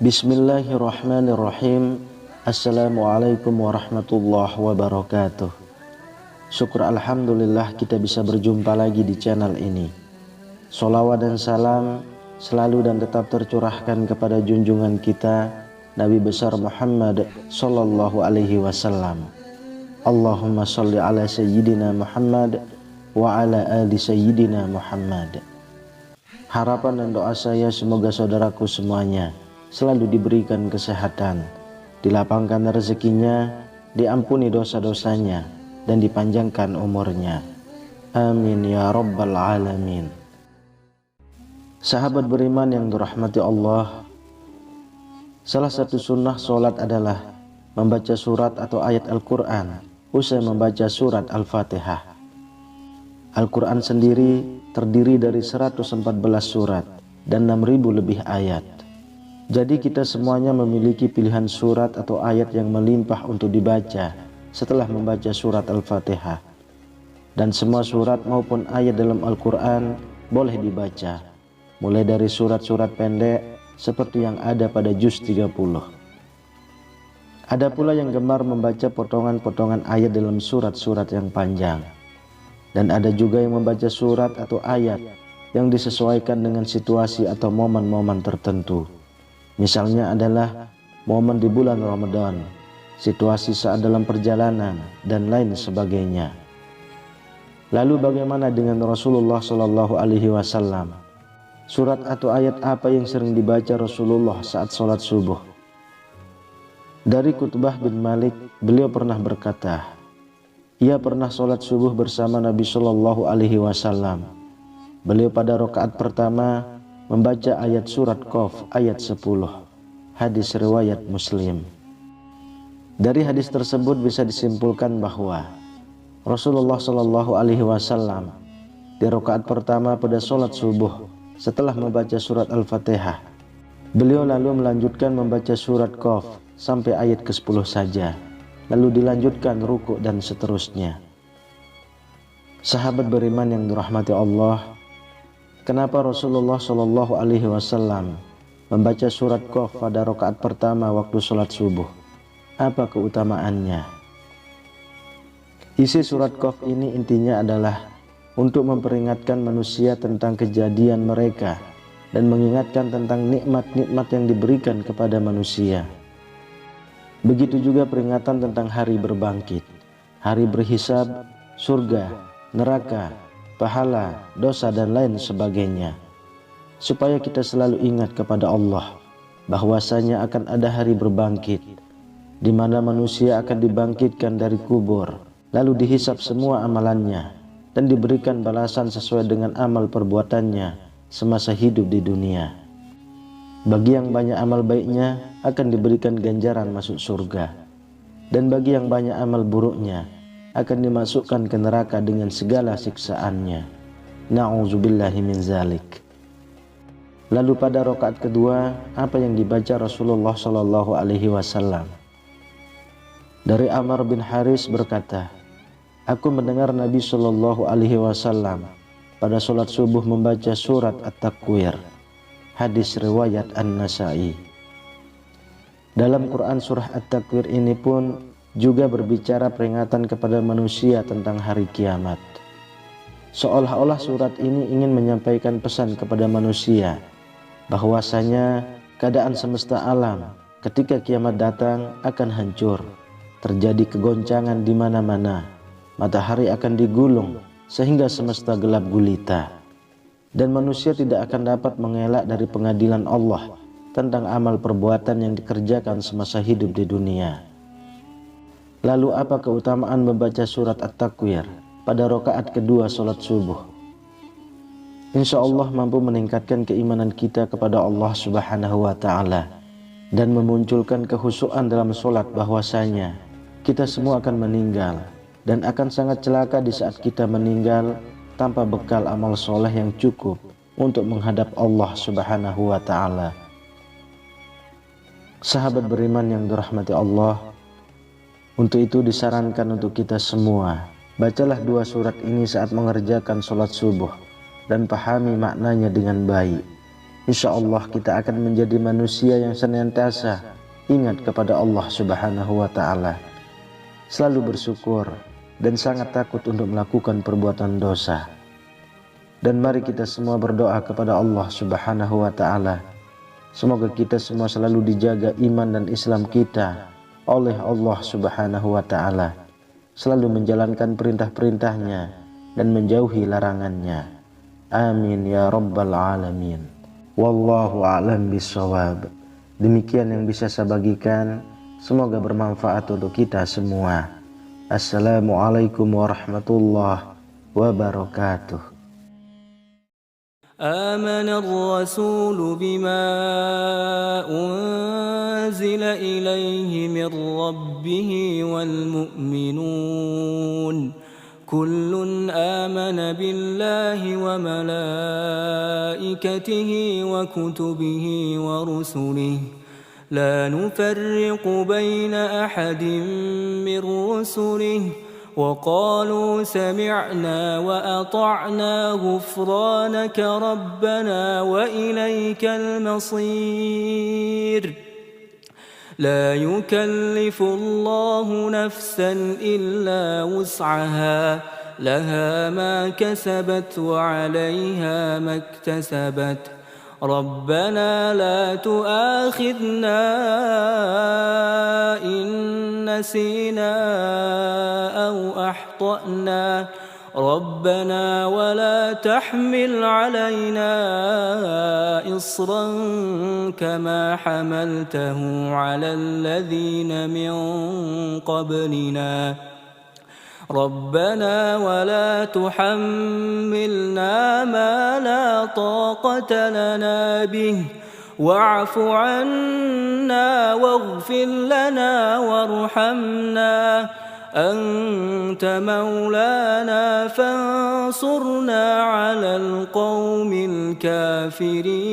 Bismillahirrahmanirrahim. Assalamualaikum warahmatullahi wabarakatuh. Syukur alhamdulillah kita bisa berjumpa lagi di channel ini. Sholawat dan salam selalu dan tetap tercurahkan kepada junjungan kita Nabi besar Muhammad sallallahu alaihi wasallam. Allahumma sholli ala sayyidina Muhammad wa ala ali sayyidina Muhammad. Harapan dan doa saya semoga saudaraku semuanya selalu diberikan kesehatan, dilapangkan rezekinya, diampuni dosa-dosanya, dan dipanjangkan umurnya. Amin ya rabbal alamin. Sahabat beriman yang dirahmati Allah, salah satu sunnah sholat adalah membaca surat atau ayat Al-Quran usai membaca surat Al-Fatihah. Al-Quran sendiri terdiri dari 114 surat dan 6.000 lebih ayat. Jadi kita semuanya memiliki pilihan surat atau ayat yang melimpah untuk dibaca setelah membaca surat Al-Fatihah. Dan semua surat maupun ayat dalam Al-Quran boleh dibaca, mulai dari surat-surat pendek seperti yang ada pada juz 30. Ada pula yang gemar membaca potongan-potongan ayat dalam surat-surat yang panjang. Dan ada juga yang membaca surat atau ayat yang disesuaikan dengan situasi atau momen-momen tertentu. Misalnya adalah momen di bulan Ramadan, situasi saat dalam perjalanan, dan lain sebagainya. Lalu bagaimana dengan Rasulullah Shallallahu Alaihi Wasallam? Surat atau ayat apa yang sering dibaca Rasulullah saat sholat subuh? Dari Qutbah bin Malik, beliau pernah berkata, ia pernah sholat subuh bersama Nabi Shallallahu Alaihi Wasallam. Beliau pada rakaat pertama membaca ayat surat Qaf ayat 10. Hadis riwayat Muslim. Dari hadis tersebut bisa disimpulkan bahwa Rasulullah Shallallahu Alaihi Wasallam di rakaat pertama pada sholat subuh setelah membaca surat Al-Fatihah, beliau lalu melanjutkan membaca surat Qaf sampai ayat ke-10 saja, lalu dilanjutkan ruku dan seterusnya. Sahabat beriman yang dirahmati Allah, kenapa Rasulullah Shallallahu Alaihi Wasallam membaca surat Qaf pada rakaat pertama waktu sholat subuh? Apa keutamaannya? Isi surat Qaf ini intinya adalah untuk memperingatkan manusia tentang kejadian mereka dan mengingatkan tentang nikmat-nikmat yang diberikan kepada manusia. Begitu juga peringatan tentang hari berbangkit, hari berhisab, surga, neraka, pahala, dosa, dan lain sebagainya, supaya kita selalu ingat kepada Allah bahwasanya akan ada hari berbangkit di mana manusia akan dibangkitkan dari kubur, lalu dihisab semua amalannya dan diberikan balasan sesuai dengan amal perbuatannya semasa hidup di dunia. Bagi yang banyak amal baiknya akan diberikan ganjaran masuk surga, dan bagi yang banyak amal buruknya akan dimasukkan ke neraka dengan segala siksaannya. Na'udzubillahi min zalik. Lalu pada rakaat kedua, apa yang dibaca Rasulullah Shallallahu Alaihi Wasallam? Dari Amr bin Haris berkata, aku mendengar Nabi Shallallahu Alaihi Wasallam pada sholat subuh membaca surat At-Takwir. Hadis riwayat An-Nasai. Dalam Quran surah At-Takwir ini pun juga berbicara peringatan kepada manusia tentang hari kiamat. Seolah-olah surat ini ingin menyampaikan pesan kepada manusia bahwasanya keadaan semesta alam ketika kiamat datang akan hancur, terjadi kegoncangan di mana-mana, matahari akan digulung sehingga semesta gelap gulita, dan manusia tidak akan dapat mengelak dari pengadilan Allah tentang amal perbuatan yang dikerjakan semasa hidup di dunia. Lalu apa keutamaan membaca surat At-Takwir pada rakaat kedua sholat subuh? Insya Allah mampu meningkatkan keimanan kita kepada Allah Subhanahu wa Ta'ala dan memunculkan kekhusyuan dalam sholat bahwasanya kita semua akan meninggal dan akan sangat celaka di saat kita meninggal tanpa bekal amal soleh yang cukup untuk menghadap Allah Subhanahu wa Ta'ala. Sahabat beriman yang dirahmati Allah, untuk itu disarankan untuk kita semua, bacalah 2 surat ini saat mengerjakan sholat subuh dan pahami maknanya dengan baik. Insya Allah kita akan menjadi manusia yang senantiasa ingat kepada Allah Subhanahu wa Ta'ala, selalu bersyukur dan sangat takut untuk melakukan perbuatan dosa. Dan mari kita semua berdoa kepada Allah Subhanahu wa Ta'ala, semoga kita semua selalu dijaga iman dan Islam kita oleh Allah Subhanahu wa Ta'ala, selalu menjalankan perintah-perintahnya dan menjauhi larangannya. Amin ya rabbal alamin. Wallahu a'lam bishawab. Demikian yang bisa saya bagikan, semoga bermanfaat untuk kita semua. Assalamualaikum warahmatullahi wabarakatuh. آمن الرسول بما أنزل إليه من ربه والمؤمنون كل آمن بالله وملائكته وكتبه ورسله لا نفرق بين أحد من رسله وقالوا سمعنا وأطعنا غفرانك ربنا وإليك المصير لا يكلف الله نفسا إلا وسعها لها ما كسبت وعليها ما اكتسبت ربنا لا تؤاخذنا إن نسينا أو أخطأنا ربنا ولا تحمل علينا إصرا كما حملته على الذين من قبلنا ربنا ولا تحملنا ما لا طاقة لنا به واعف عنا واغفر لنا وارحمنا أنت مولانا فانصرنا على القوم الكافرين.